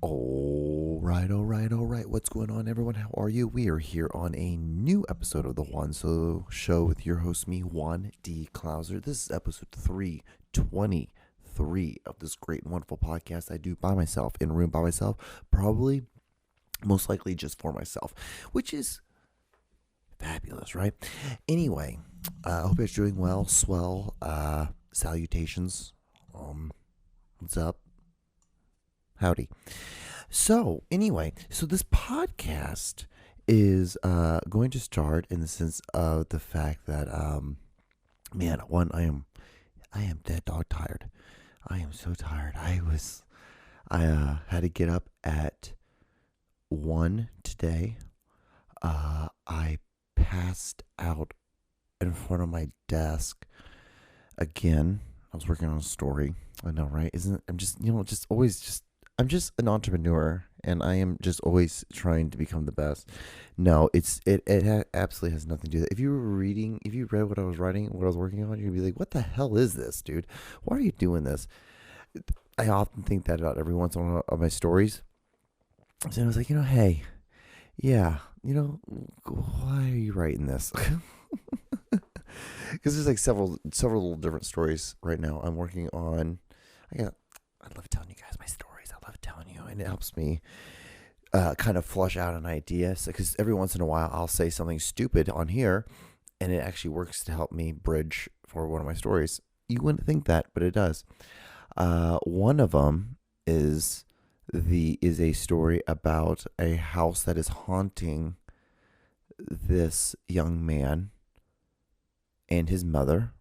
All right. What's going on, everyone? How are you? We are here on a new episode of the Juan Solo Show with your host, me, Juan D. Clouser. This is episode 323 of this great and wonderful podcast I do by myself, in a room by myself, probably, most likely just for myself, which is fabulous, right? Anyway, I hope you're doing well, swell, salutations, what's up? Howdy. So this podcast is going to start in the sense of the fact that, I am dead dog tired. I am so tired. I had to get up at 1 today. I passed out in front of my desk again. I was working on a story. I know, right? I'm just an entrepreneur, and I am just always trying to become the best. No, it absolutely has nothing to do with it. If you read what I was writing, what I was working on, you'd be like, what the hell is this, dude? Why are you doing this? I often think that about every once in a while of my stories. So I was like, hey, yeah, why are you writing this? Because there's like several little different stories right now I'm working on. I love telling you guys my stories. I love telling you, and it helps me kind of flush out an idea. So, because every once in a while I'll say something stupid on here, and it actually works to help me bridge for one of my stories. You wouldn't think that, but it does. One of them is a story about a house that is haunting this young man and his mother.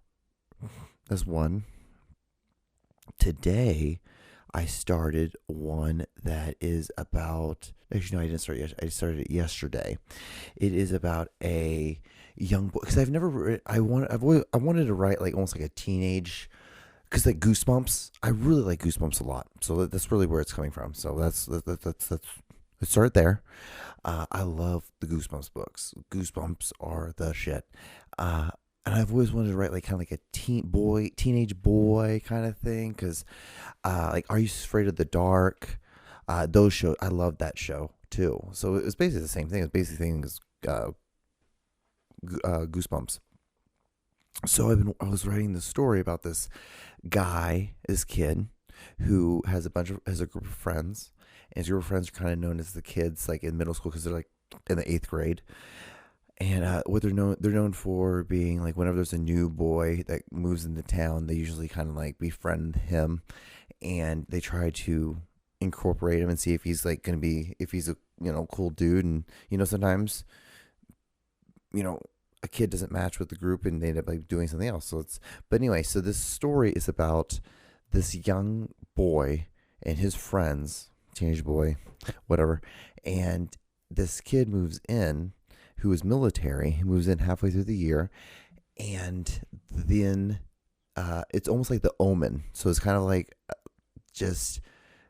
That's one. Today, I started one that is about. Actually, no, I didn't start yet. I started it yesterday. It is about a young boy. Because I've never. I wanted to write like almost like a teenage. Because like Goosebumps, I really like Goosebumps a lot. So that's really where it's coming from. So let's start there. I love the Goosebumps books. Goosebumps are the shit. And I've always wanted to write like kind of like a teenage boy kind of thing. Because like Are You Afraid of the Dark? Those shows, I love that show too. So it was basically the same thing. It was basically the same as Goosebumps. So I was writing this story about this kid, who has a group of friends, and his group of friends are kind of known as the kids like in middle school because they're like in the 8th grade. And what they're known for being like whenever there's a new boy that moves into town, they usually kind of like befriend him, and they try to incorporate him and see if he's like if he's a cool dude. And sometimes a kid doesn't match with the group and they end up like doing something else. So this story is about this young boy and his friends, teenage boy, whatever, and this kid moves in who is military. He moves in halfway through the year, and then it's almost like The Omen. So it's kind of like just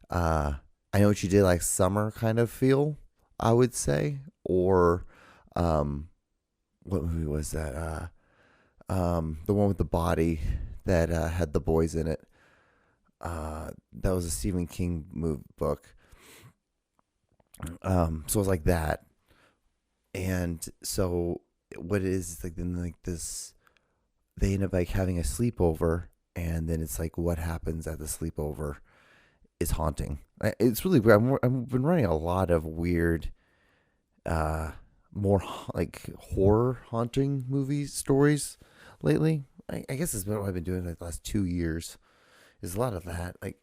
I Know What You Did, like summer kind of feel, I would say. Or what movie was that? The one with the body that had the boys in it. That was a Stephen King book. So it was like that. And so what it is like then like this, they end up like having a sleepover, and then it's like what happens at the sleepover is haunting. It's really weird. I've been writing a lot of weird, more like horror haunting stories lately. I guess it's what I've been doing like the last 2 years. There's a lot of that. Like,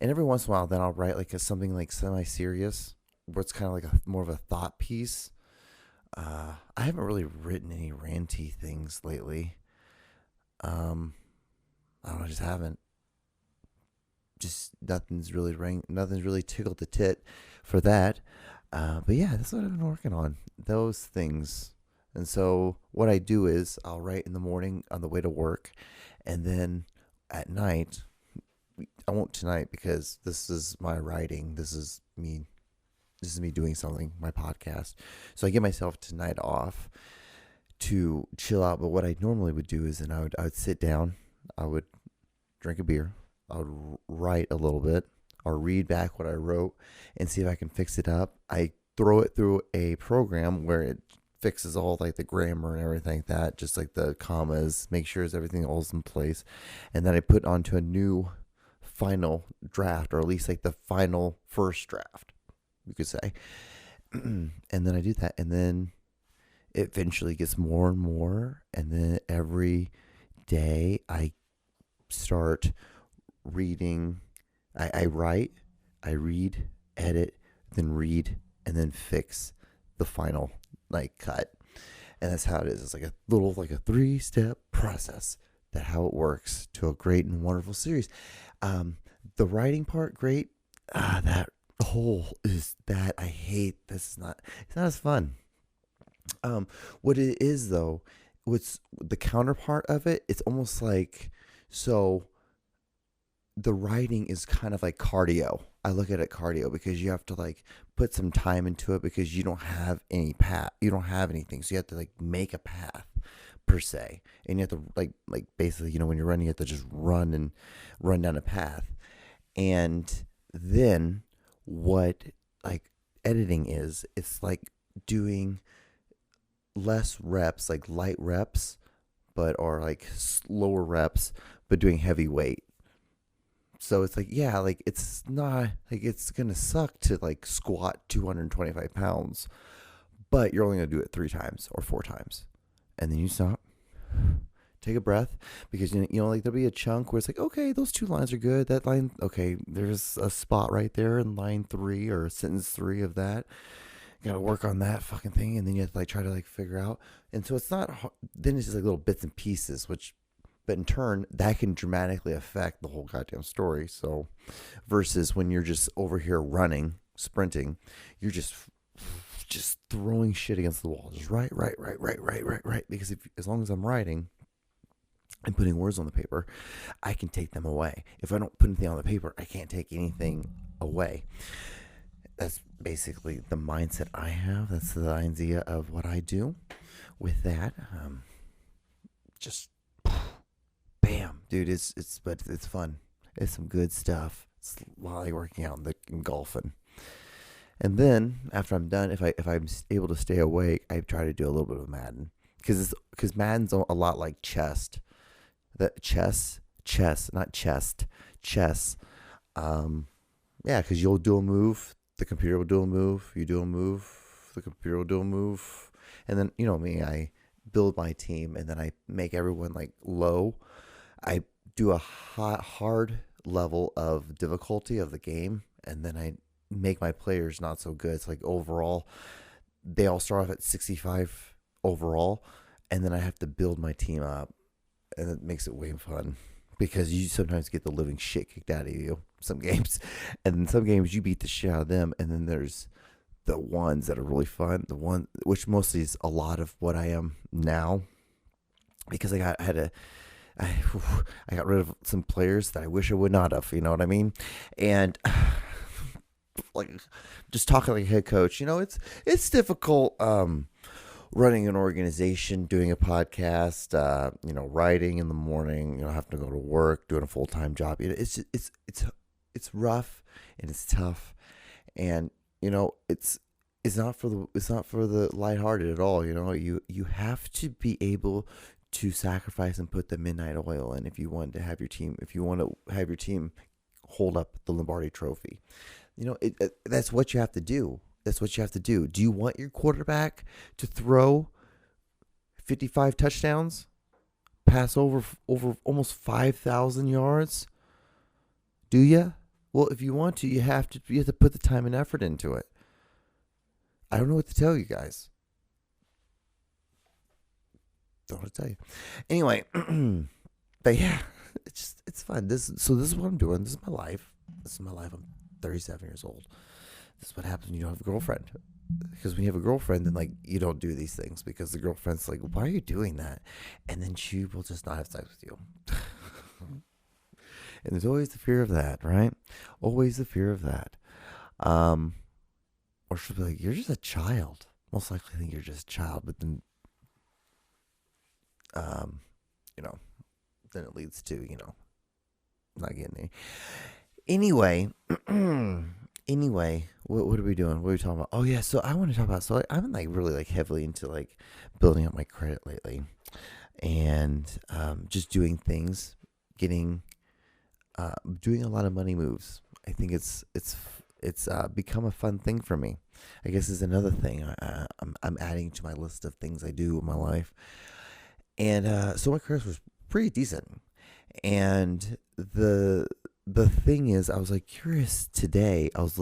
and every once in a while, then I'll write like something like semi-serious, where it's kind of like more of a thought piece. I haven't really written any ranty things lately. I don't know, I just haven't. Just nothing's really tickled the tit for that. But yeah, that's what I've been working on. Those things. And so what I do is I'll write in the morning on the way to work, and then at night, I won't tonight because this is my writing. This is me doing something, my podcast. So I give myself tonight off to chill out. But what I normally would do is then I would sit down, I would drink a beer, I would write a little bit, or read back what I wrote and see if I can fix it up. I throw it through a program where it fixes all like the grammar and everything like that, just like the commas, make sure everything all's in place. And then I put onto a new final draft, or at least like the final first draft, you could say. And then I do that, and then it eventually gets more and more. And then every day I start reading. I write, I read, edit, then read, and then fix the final like cut. And that's how it is. It's like a little like a 3-step process. That how it works to a great and wonderful series. The writing part, great. That whole is that I hate. This is not. It's not as fun. What it is though, what's the counterpart of it? It's almost like so. The writing is kind of like cardio. I look at it cardio because you have to like put some time into it because you don't have any path. You don't have anything, so you have to like make a path per se, and you have to like basically, when you're running, you have to just run down a path. And then what like editing is, it's like doing less reps, like light reps, but or like slower reps, but doing heavy weight. So it's like, yeah, like it's not like it's gonna suck to like squat 225 pounds, but you're only gonna do it 3 times or 4 times, and then you stop, take a breath, because like there'll be a chunk where it's like, okay, those 2 lines are good. That line, okay, there's a spot right there in line 3 or sentence 3 of that. You gotta work on that fucking thing, and then you have to like try to like figure out. And so it's not. Then it's just like little bits and pieces, which, but in turn, that can dramatically affect the whole goddamn story. So, versus when you're just over here running, sprinting, you're just throwing shit against the wall, just right. Because as long as I'm writing and putting words on the paper, I can take them away. If I don't put anything on the paper, I can't take anything away. That's basically the mindset I have. That's the idea of what I do. With that, just bam, dude. But it's fun. It's some good stuff. It's while you're working out and golfing. And then after I'm done, if I'm able to stay awake, I try to do a little bit of Madden, because Madden's a lot like chess. That chess, not chest, chess. Yeah, because you'll do a move, the computer will do a move, you do a move, the computer will do a move, and then me, I build my team, and then I make everyone like low. I do a hard level of difficulty of the game, and then I make my players not so good. It's like overall, they all start off at 65 overall, and then I have to build my team up, and it makes it way fun because you sometimes get the living shit kicked out of you some games, and in some games you beat the shit out of them, and then there's the ones that are really fun, the one which mostly is a lot of what I am now, because I got rid of some players that I wish I would not have, you know what I mean? And like just talking like a head coach, it's difficult running an organization, doing a podcast, writing in the morning, having to go to work, doing a full-time job. It's rough and it's tough, and it's not for the lighthearted at all. You have to be able to sacrifice and put the midnight oil in if you want to have your team hold up the Lombardi Trophy. That's what you have to do. That's what you have to do. Do you want your quarterback to throw 55 touchdowns, pass over almost 5,000 yards? Do you? Well, if you want to, you have to put the time and effort into it. I don't know what to tell you guys. Don't know what to tell you. Anyway, but yeah, it's fun. This is what I'm doing. This is my life. I'm 37 years old. This is what happens when you don't have a girlfriend. Because when you have a girlfriend, then like you don't do these things, because the girlfriend's like, why are you doing that? And then she will just not have sex with you. And there's always the fear of that, right? Always the fear of that. Or she'll be like, you're just a child. Most likely I think you're just a child, but then then it leads to, not getting any. Anyway, what are we doing? What are we talking about? Oh yeah, so I want to talk about. So I've been like really like heavily into like building up my credit lately, and just doing things, getting doing a lot of money moves. I think it's become a fun thing for me. I guess is another thing I'm adding to my list of things I do in my life, and so my credit was pretty decent. And the thing is, I was like curious today. I was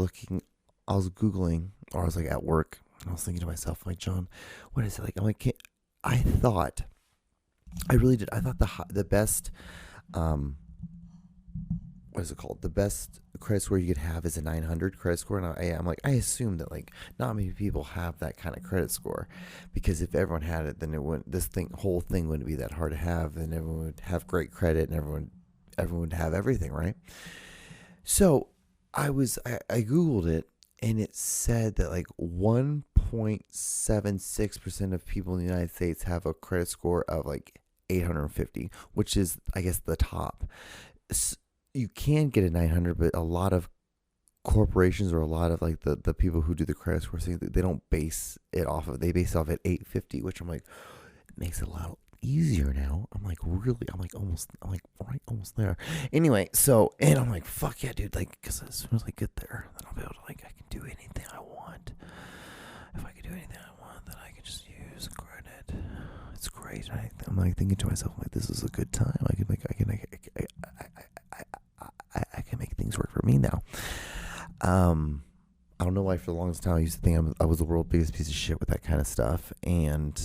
googling, or I was like at work, and I was thinking to myself, like, John, what is it like? I'm like, I thought, I really did. I thought the best, um, what is it called? The best credit score you could have is a 900 credit score. And I'm like, I assume that like not many people have that kind of credit score, because if everyone had it, then it wouldn't. Whole thing wouldn't be that hard to have, and everyone would have great credit, and everyone would have everything, right? So I googled it, and it said that like 1.76% of people in the United States have a credit score of like 850, which is I guess the top. You can get a 900, but a lot of corporations, or a lot of like the people who do the credit score thing, they don't base it off of, they base it off at 850, which I'm like, it makes it a lot easier now. I'm like, really? I'm like right almost there. Anyway, so, and I'm like, fuck yeah, dude. Like, because as soon as I get there, then I'll be able to, like, I can do anything I want. If I can do anything I want, then I can just use credit. It's great. I'm like thinking to myself, like, this is a good time. I can make things work for me now. I don't know why for the longest time I used to think I was the world's biggest piece of shit with that kind of stuff, and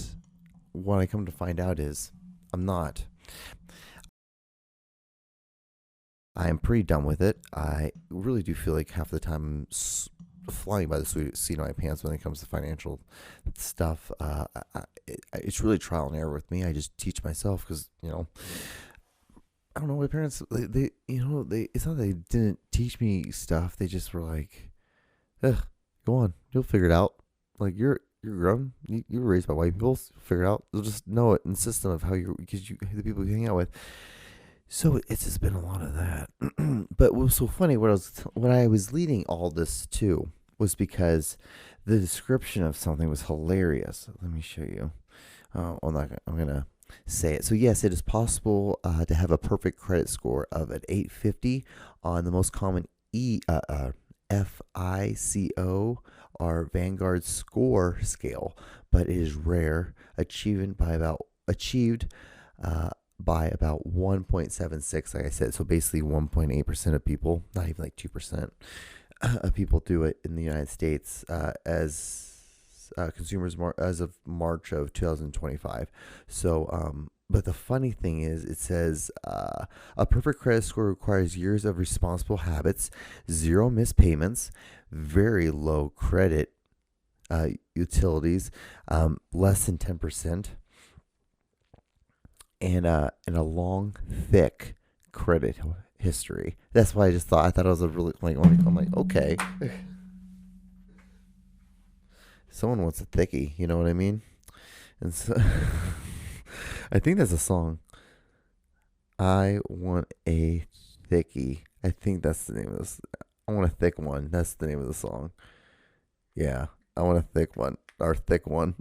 what I come to find out is I'm not. I am pretty done with it. I really do feel like half the time I'm flying by the seat of my pants when it comes to financial stuff. It's really trial and error with me. I just teach myself because, I don't know. My parents, it's not that they didn't teach me stuff. They just were like, ugh, go on, you'll figure it out. Like, you're grown. You were raised by white people. So figure it out. You'll just know it in the system of how because the people you hang out with. So it's just been a lot of that. But what was so funny, what I was leading all this to was because the description of something was hilarious. Let me show you. I'm gonna say it. So yes, it is possible to have a perfect credit score of an 850 on the most common FICO, or Vanguard score scale, but it is rare. Achieved by about 1.76, like I said. So basically 1.8% of people, not even like 2% of people do it in the United States, as consumers as of March of 2025. So, but the funny thing is, it says a perfect credit score requires years of responsible habits, zero missed payments, very low credit utilities, less than 10%, and a long, thick credit history. That's why I thought it was a really like. I'm like, okay, someone wants a thickie. You know what I mean? And so, I think that's a song. I want a thickie. I think that's the name of this. I want a thick one. That's the name of the song. Yeah, I want a thick one, or thick one.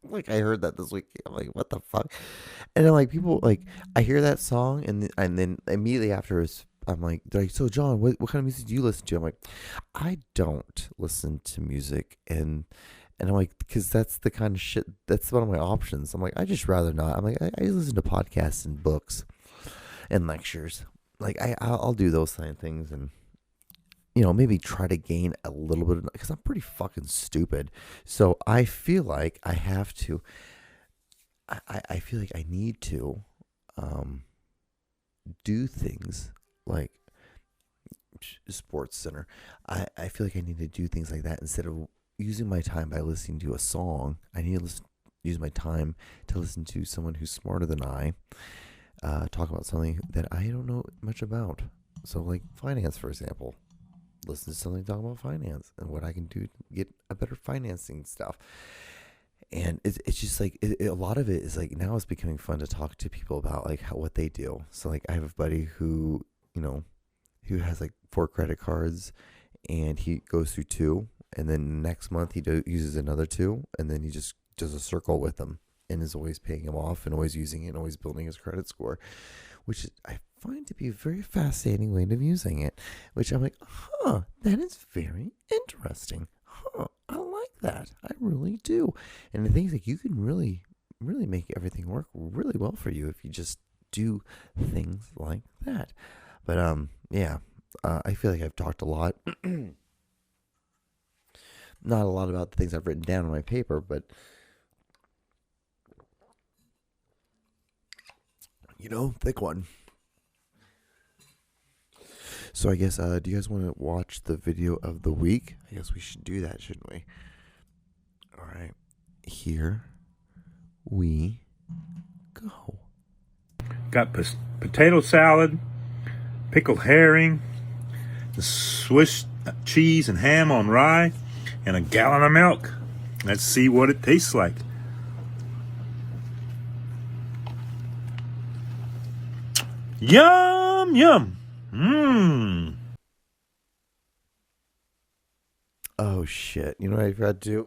Like I heard that this week. I'm like, what the fuck? And then like people like I hear that song, and then immediately after I'm like, they're like, so John, what kind of music do you listen to? I'm like, I don't listen to music, and I'm like, because that's the kind of shit. That's one of my options. I'm like, I just rather not. I'm like, I listen to podcasts and books and lectures. Like I'll do those kind of things, and maybe try to gain a little bit of, because I'm pretty fucking stupid. So I feel like I have to, I feel like I need to do things like sports center. I feel like I need to do things like that instead of using my time by listening to a song. I need to use my time to listen to someone who's smarter than I talk about something that I don't know much about. So like finance, for example. Listen to something talk about finance and what I can do to get a better financing stuff. And it's just like a lot of it is like now it's becoming fun to talk to people about like what they do. So like I have a buddy who, you know, who has like 4 credit cards, and he goes through 2, and then next month he uses another 2, and then he just does a circle with them and is always paying them off and always using it and always building his credit score, which I find to be a very fascinating way of using it, which I'm like, that is very interesting. I like that. I really do. And the thing is, like, you can really, really make everything work really well for you if you just do things like that. But, yeah, I feel like I've talked a lot. Not a lot about the things I've written down on my paper, but, thick one. So I guess, do you guys want to watch the video of the week? I guess we should do that, shouldn't we? All right. Here we go. Got potato salad, pickled herring, the Swiss cheese and ham on rye, and a gallon of milk. Let's see what it tastes like. Yum, yum. Mmm. Oh, shit. You know what I forgot to do?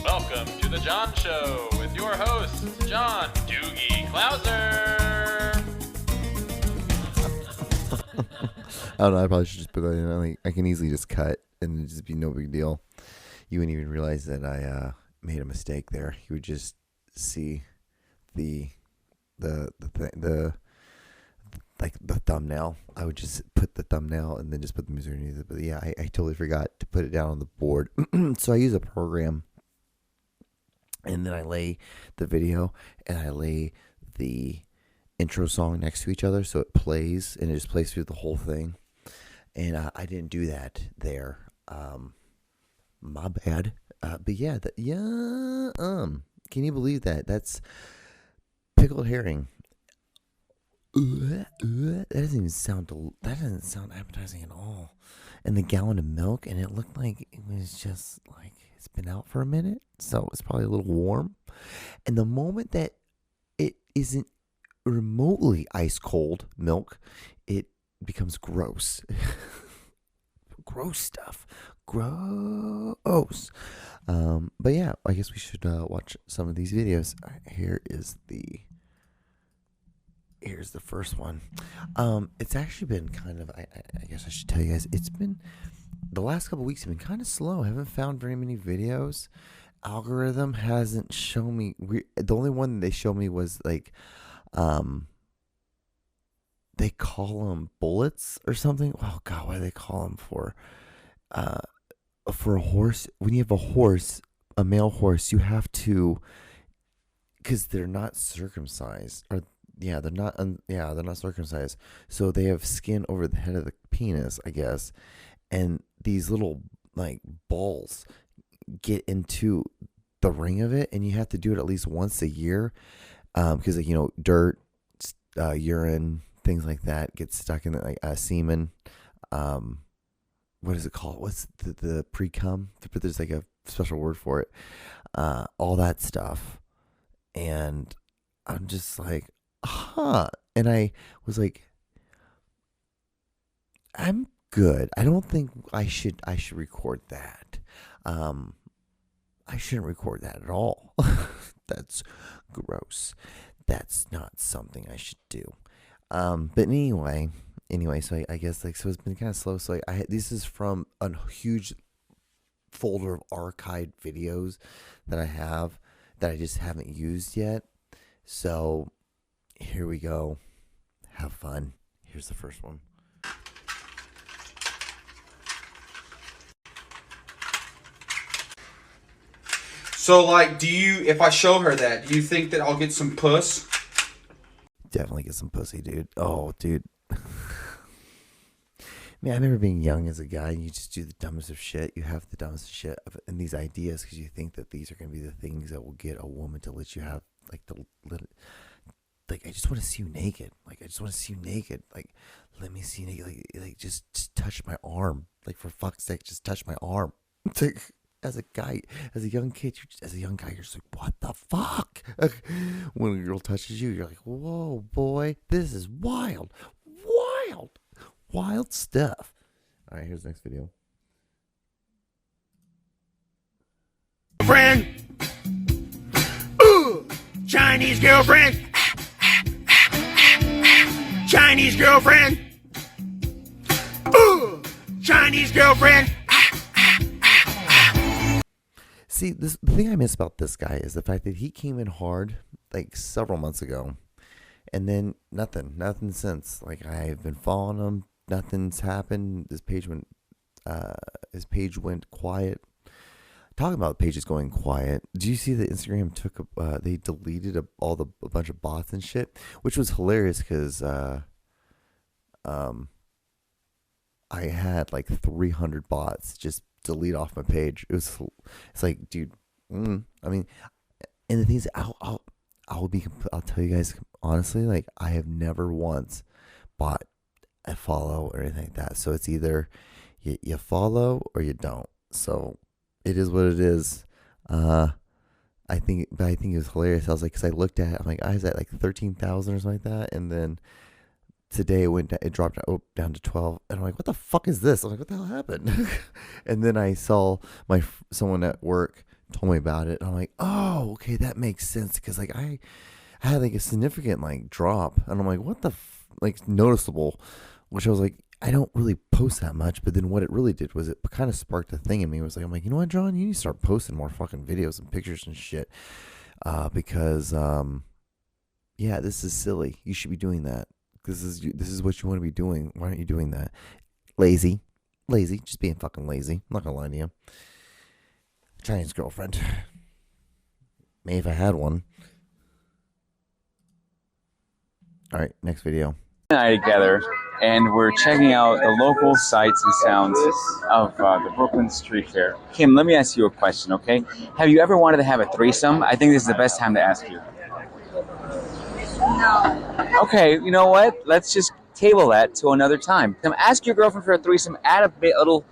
Welcome to the John Show with your host, John Doogie Clouser. I don't know. I probably should just put that in. Like, I can easily just cut and it'd just be no big deal. You wouldn't even realize that I made a mistake there. You would just see the thumbnail. I would just put the thumbnail and then just put the music underneath it. But yeah, I totally forgot to put it down on the board. So I use a program, and then I lay the video and I lay the intro song next to each other, so it plays and it just plays through the whole thing. And I didn't do that there. My bad. But yeah, can you believe that? That's pickled herring. That doesn't sound appetizing at all. And the gallon of milk, and it looked like it was just like it's been out for a minute, so it's probably a little warm. And the moment that it isn't remotely ice cold milk, it becomes gross. Gross stuff. Gross. But yeah, I guess we should watch some of these videos. Here's the first one. It's actually been kind of, I guess I should tell you guys, it's been, the last couple weeks have been kind of slow. I haven't found very many videos. Algorithm hasn't shown me, the only one they showed me was like, they call them bullets or something. Oh God, what do they call them for a horse? When you have a horse, a male horse, you have to, because they're not circumcised, or they're not circumcised. So they have skin over the head of the penis, I guess. And these little like balls get into the ring of it, and you have to do it at least once a year. Because dirt, urine, things like that get stuck in it, like semen. What is it called? What's the pre-cum? But there's like a special word for it. All that stuff. And I'm just like, and I was like, I'm good. I don't think I should record that. I shouldn't record that at all. That's gross. That's not something I should do. But anyway, so I guess so it's been kind of slow. So this is from a huge folder of archived videos that I have that I just haven't used yet. So here we go. Have fun. Here's the first one. So, like, if I show her that, do you think that I'll get some puss? Definitely get some pussy, dude. Oh, dude. Man, I remember being young as a guy, and you just do the dumbest of shit. You have the dumbest of shit and these ideas because you think that these are going to be the things that will get a woman to let you have, like, like, I just want to see you naked. Like, I just want to see you naked. Like, let me see you naked. Like just touch my arm. Like, for fuck's sake, just touch my arm. It's like, as a guy, as a young kid, as a young guy, you're just like, what the fuck? When a girl touches you, you're like, whoa, boy, this is wild, wild stuff. All right, here's the next video. Friend, Chinese girlfriend, Chinese girlfriend, Chinese girlfriend. See, the thing I miss about this guy is the fact that he came in hard like several months ago, and then nothing since. Like, I've been following him, nothing's happened. His page went quiet. Talking about pages going quiet. Do you see that Instagram took they deleted a bunch of bots and shit, which was hilarious because I had like 300 bots just delete off my page. It's like, dude. I mean, and the thing is, I'll tell you guys honestly, like, I have never once bought a follow or anything like that. So it's either you follow or you don't. So it is what it is. I think it was hilarious. I was like, because I looked at it, I'm like, I was at like 13,000 or something like that, and then today it dropped down to 12, and I'm like, what the fuck is this? I'm like, what the hell happened? And then I saw someone at work told me about it, and I'm like, oh, okay, that makes sense, because like I had like a significant like drop, and I'm like, what the like noticeable, which I was like, I don't really post that much, but then what it really did was it kind of sparked a thing in me. It was like, I'm like, you know what, John, you need to start posting more fucking videos and pictures and shit, because yeah, this is silly. You should be doing that. This is what you want to be doing. Why aren't you doing that? Lazy, just being fucking lazy. I'm not gonna lie to you. Chinese girlfriend. Maybe if I had one. All right, next video. I together, and we're checking out the local sights and sounds of the Brooklyn Street Fair. Kim, let me ask you a question, okay? Have you ever wanted to have a threesome? I think this is the best time to ask you. No. Okay, you know what? Let's just table that to another time. Come ask your girlfriend for a threesome at a little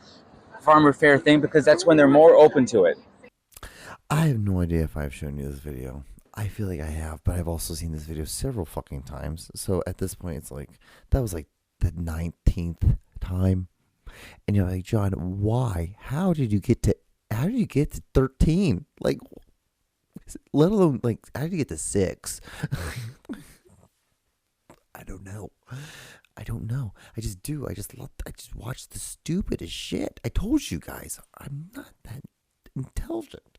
farmer fair thing, because that's when they're more open to it. I have no idea if I've shown you this video. I feel like I have, but I've also seen this video several fucking times. So at this point, it's like, that was like the 19th time. And you're like, John, why? How did you get to 13? Like, let alone, like, how did you get to 6? I don't know. I just do. I just watch the stupidest shit. I told you guys, I'm not that intelligent.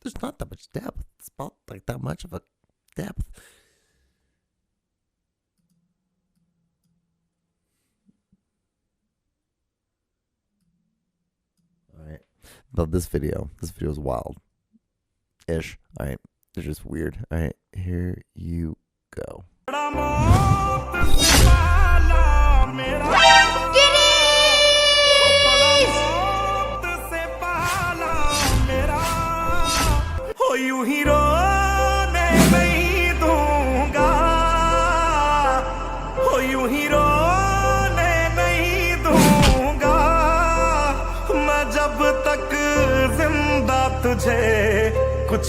There's not that much depth. It's about like that much of a depth. All right. But this video is wild. Ish. All right. It's just weird. All right. Here you go. यूं ही रोने नहीं दूंगा, हो यूं ही रोने नहीं दूंगा, मैं जब तक जिंदा तुझे कुछ.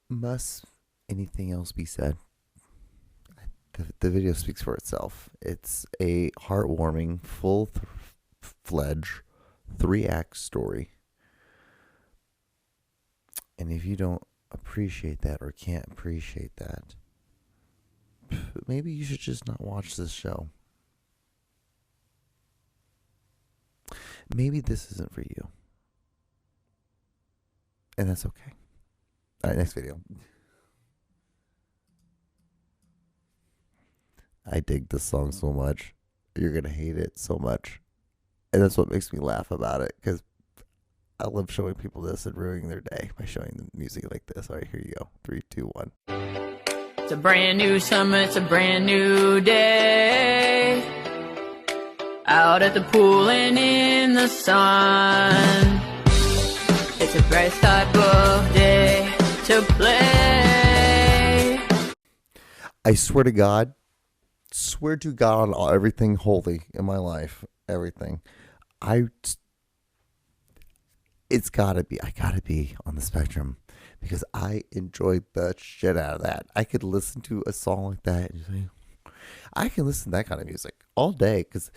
Must anything else be said? The video speaks for itself. It's a heartwarming, full-fledged 3-act story. And if you don't appreciate that or can't appreciate that, maybe you should just not watch this show. Maybe this isn't for you. And that's okay. All right, next video. I dig this song so much. You're going to hate it so much. And that's what makes me laugh about it, because I love showing people this and ruining their day by showing them music like this. All right, here you go. 3, 2, 1. It's a brand new summer, it's a brand new day. Out at the pool and in the sun. It's a great type of day to play. I swear to God, swear to God on everything holy in my life, everything. It's gotta be. I gotta be on the spectrum because I enjoyed the shit out of that. I could listen to a song like that. And say, I can listen to that kind of music all day because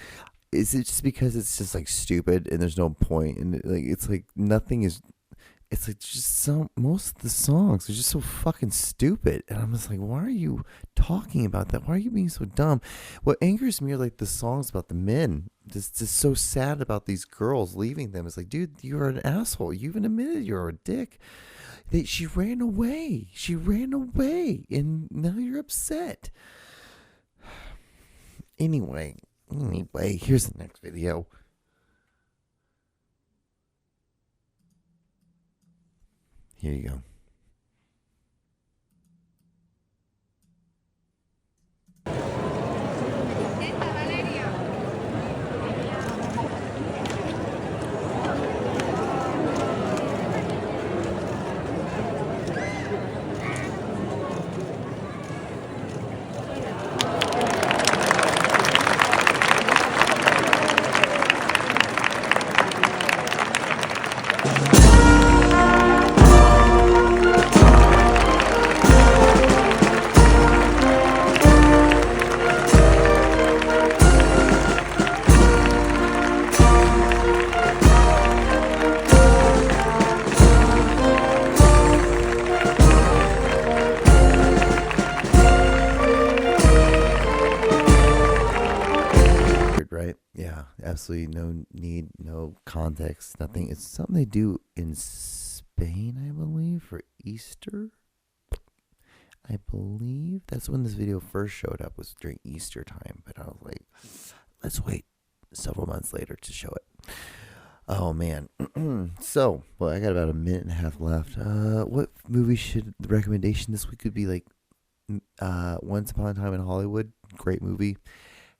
is it just because it's just like stupid and there's no point and like it's like nothing is. It's like just most of the songs are just so fucking stupid, and I'm just like, why are you talking about that? Why are you being so dumb? What angers me are like the songs about the men. Just so sad about these girls leaving them. It's like, dude, you're an asshole. You even admitted you're a dick. She ran away. She ran away, and now you're upset. Anyway, here's the next video. Here you go. Right? Yeah, absolutely no need, no context, nothing. It's something they do in Spain, I believe, for Easter. I believe that's when this video first showed up, was during Easter time. But I was like, let's wait several months later to show it. Oh man. So, well, I got about a minute and a half left. What movie should the recommendation this week could be like? Once Upon a Time in Hollywood. Great movie.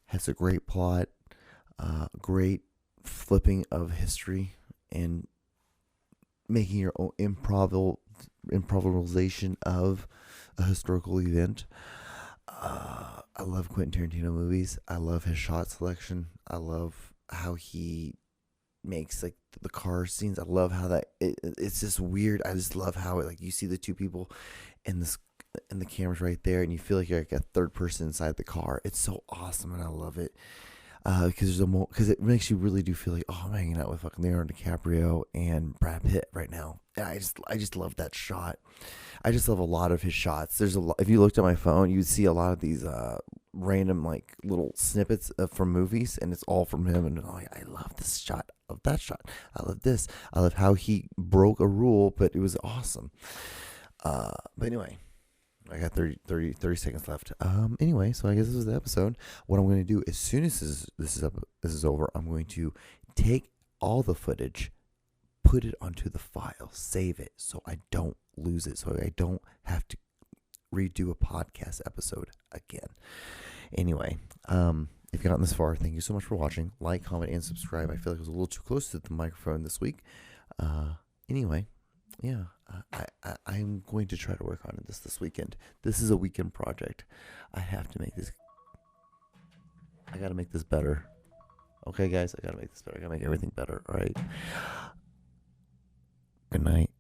Has a great plot. Great flipping of history and making your own improvisation of a historical event. I love Quentin Tarantino movies. I love his shot selection. I love how he makes like the car scenes. I love how that it's just weird. I just love how it, like, you see the two people and the camera's right there and you feel like you're like a third person inside the car. It's so awesome and I love it. Because it makes you really do feel like, oh, I'm hanging out with fucking Leonardo DiCaprio and Brad Pitt right now. And I just love that shot. I just love a lot of his shots. There's a lot. If you looked at my phone, you'd see a lot of these random like little snippets from movies, and it's all from him. And I love this shot. I love that shot. I love this. I love how he broke a rule, but it was awesome. But anyway. I got 30 seconds left. Anyway, so I guess this is the episode. What I'm going to do as soon as this is over, I'm going to take all the footage, put it onto the file, save it so I don't lose it, so I don't have to redo a podcast episode again. Anyway, if you've gotten this far, thank you so much for watching. Like, comment, and subscribe. I feel like I was a little too close to the microphone this week. Anyway, yeah. I'm going to try to work on this weekend. This is a weekend project. I have to make this. I got to make this better. Okay, guys, I got to make this better. I got to make everything better. All right. Good night.